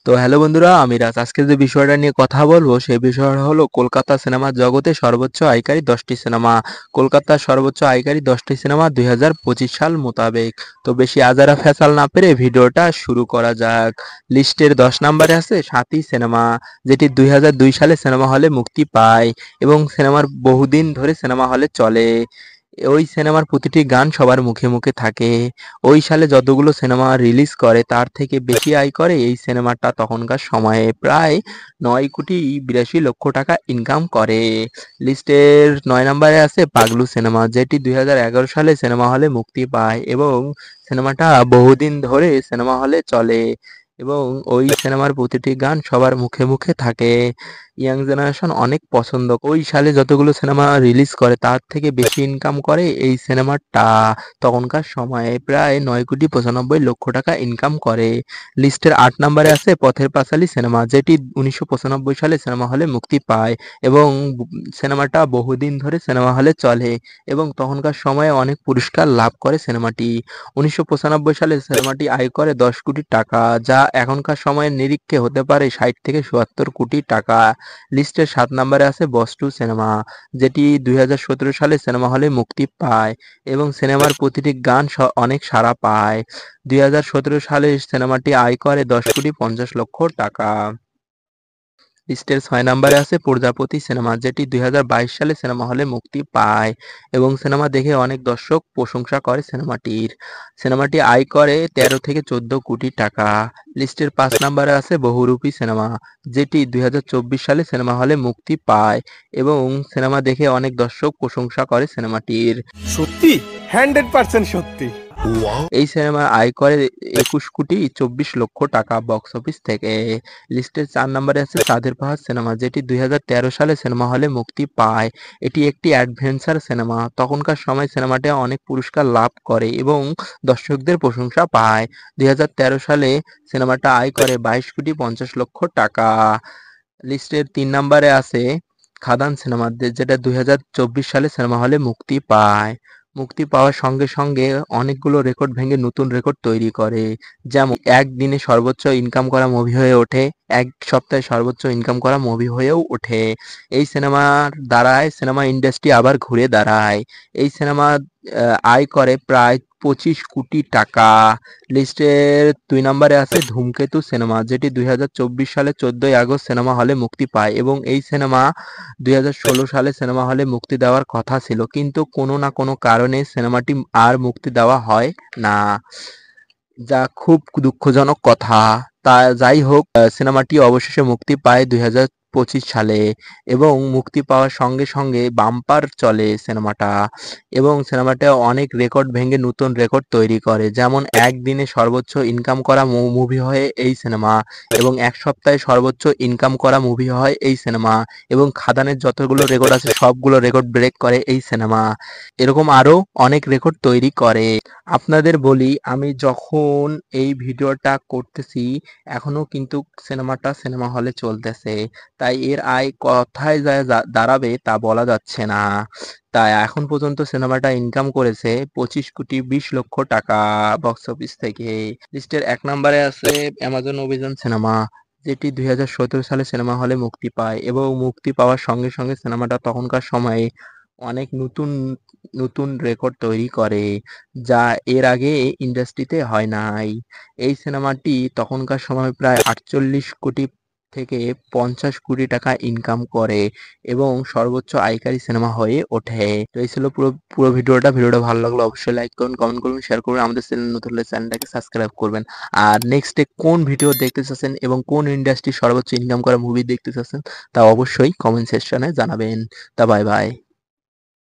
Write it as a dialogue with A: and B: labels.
A: তো হ্যালো বন্ধুরা, আমি রাজ। আজকে যে বিষয়টা নিয়ে কথা বলবো সেই বিষয়টা হলো কলকাতা সিনেমার জগতে সর্বোচ্চ আয়কারী 10টি সিনেমা। কলকাতার সর্বোচ্চ আয়কারী 10টি সিনেমা 2025 সাল মোতাবেক। তো বেশি আজারা ফেসাল না পেরে ভিডিওটা শুরু করা যাক। লিস্টের 10 নম্বরে আছে সাথী সিনেমা, যেটি 2002 সালে সিনেমা হলে মুক্তি পায় এবং সিনেমার বহুদিন ধরে সিনেমা হলে চলে। ওই সিনেমার প্রতিটি গান সবার মুখে মুখে থাকে। ওই সালে যতগুলো সিনেমা রিলিজ করে তার থেকে বেশি আয় করে এই সিনেমাটা তখনকার সময়ে প্রায় 9,82,00,000 টাকা ইনকাম করে। লিস্টের 9 নম্বরে আছে পাগলু সিনেমা, যেটি 2011 সালে সিনেমা হলে মুক্তি পায় এবং সিনেমাটা বহুদিন ধরে সিনেমা হলে চলে এবং ওই সিনেমার প্রতিটি গান সবার মুখে মুখে থাকে। ইয়াং জেনারেশন অনেক পছন্দ। ওই সালে যতগুলো সিনেমা রিলিজ করে তার থেকে বেশি ইনকাম করে এই সিনেমাটা তখনকার সময়ে প্রায় 9,95,00,000 টাকা ইনকাম করে। লিস্টের 8 নম্বরে আছে পথের পাঁচালী সিনেমা, যেটি 1995 সালে সিনেমা হলে মুক্তি পায় এবং সিনেমাটা বহুদিন ধরে সিনেমা হলে চলে এবং তখনকার সময়ে অনেক পুরস্কার লাভ করে সিনেমাটি। 1995 সালে সিনেমাটি আয় করে 10 কোটি টাকা, যা এখনকার সময়ের নিরিখে হতে পারে 60 থেকে 77 কোটি টাকা। লিস্টের 7 নম্বরে আছে বস টু সিনেমা, যেটি 2017 সালে সিনেমা হলে মুক্তি পায় এবং সিনেমার প্রতিটি গান অনেক সাড়া পায়। 2017 সালে সিনেমাটি আয় করে 10,50,00,000 টাকা। লিস্টের 6 নম্বরে আছে প্রজাপতি সিনেমা, যেটি 2022 সালে সিনেমা হলে মুক্তি পায় এবং সিনেমা দেখে অনেক দর্শক প্রশংসা করে সিনেমাটির। সিনেমাটি আয় করে 13 থেকে 14 কোটি টাকা। লিস্টের 5 নম্বরে আছে বহুরূপী সিনেমা, যেটি 2024 সালে সিনেমা হলে মুক্তি পায় এবং সিনেমা দেখে অনেক দর্শক প্রশংসা করে সিনেমাটির।
B: সত্যি 100% সত্যি।
A: এই সিনেমা আয় করে 21,24,00,000 টাকা বক্স অফিস থেকে। লিস্টের 4 নম্বরে আছে চাঁদের পাহাড় সিনেমা, যেটি 2013 সালে সিনেমা হলে মুক্তি পায়। এটি একটি অ্যাডভেঞ্চার সিনেমা। তখনকার সময় সিনেমাটি অনেক পুরস্কার লাভ করে এবং দর্শকদের প্রশংসা পায়। 2013 সালে সিনেমাটা আয় করে 22,50,00,000 টাকা। লিস্টের 3 নম্বরে আছে খাদান সিনেমা, যেটা 2024 সালে সিনেমা হলে মুক্তি পায়। মুক্তি পাওয়ার সঙ্গে সঙ্গে অনেকগুলো রেকর্ড ভেঙে নতুন রেকর্ড তৈরি করে। যেমন একদিনে সর্বোচ্চ ইনকাম করা মুভি হয়ে ওঠে, এক সপ্তাহে সর্বোচ্চ ইনকাম করা মুভি হয়েও ওঠে। এই সিনেমার দ্বারায় সিনেমা ইন্ডাস্ট্রি আবার ঘুরে দাঁড়ায়। এই সিনেমা আয় করে প্রায় 25 কোটি টাকা। লিস্টের 2 নম্বরে আছে ধূমকেতু সিনেমা, যেটি 2024 সালে 14ই আগস্ট সিনেমা হলে মুক্তি পায় এবং এই সিনেমা 2016 সালে সিনেমা হলে মুক্তি দেওয়ার কথা ছিল, কিন্তু কোনো না কোনো কারণে সিনেমাটি আর মুক্তি দেওয়া হয় না, যা খুব দুঃখজনক কথা। তা যাই হোক, সিনেমাটি অবশেষে মুক্তি পায় 2025 সালে এবং মুক্তি পাওয়ার সঙ্গে সঙ্গে বাম্পার চলে সিনেমাটা এবং সিনেমাটা অনেক রেকর্ড ভেঙে নতুন রেকর্ড তৈরি করে। যেমন একদিনে সর্বোচ্চ ইনকাম করা মুভি হয় এই সিনেমা এবং এক সপ্তাহে সর্বোচ্চ ইনকাম করা মুভি হয় এই সিনেমা এবং খাদানের যতগুলো রেকর্ড আছে সবগুলো রেকর্ড ব্রেক করে এই সিনেমা। এরকম আরো অনেক রেকর্ড তৈরি করে। আপনাদের বলি, আমি যখন এই ভিডিওটা করতেছি এখনো কিন্তু সিনেমাটা সিনেমা হলে চলতেছে, তাই এর আয় কোথায় যায় দাঁড়াবে তা বলা যাচ্ছে না। তাই এখন পর্যন্ত সিনেমাটা ইনকাম করেছে 25,20,00,000 টাকা বক্স অফিস থেকে। লিস্টের 1 নম্বরে আছে অ্যামাজন অভিযান সিনেমা, যেটি 2017 সালে সিনেমা হলে মুক্তি পায় এবং মুক্তি পাওয়ার সঙ্গে সঙ্গে সিনেমাটা তখনকার সময়ে অনেক নতুন নতুন রেকর্ড তৈরি করে, যা এর আগে ইন্ডাস্ট্রিতে হয় নাই। এই সিনেমাটি তখনকার সময় প্রায় 48 কোটি থেকে 50 কোটি টাকা ইনকাম করে এবং সর্বোচ্চ আয়কারী সিনেমা হয়ে ওঠে। তো এই ছিল পুরো পুরো ভিডিওটা ভালো লাগলে অবশ্যই লাইক করুন, কমেন্ট করুন, শেয়ার করবেন। আমাদের চ্যানেল নতুন হলে চ্যানেলটাকে সাবস্ক্রাইব করবেন। আর নেক্সটে কোন ভিডিও দেখতে চাচ্ছেন এবং কোন ইন্ডাস্ট্রি সর্বোচ্চ ইনকাম করা মুভি দেখতে চাচ্ছেন তা অবশ্যই কমেন্ট সেকশনে জানাবেন। তা বাই বাই।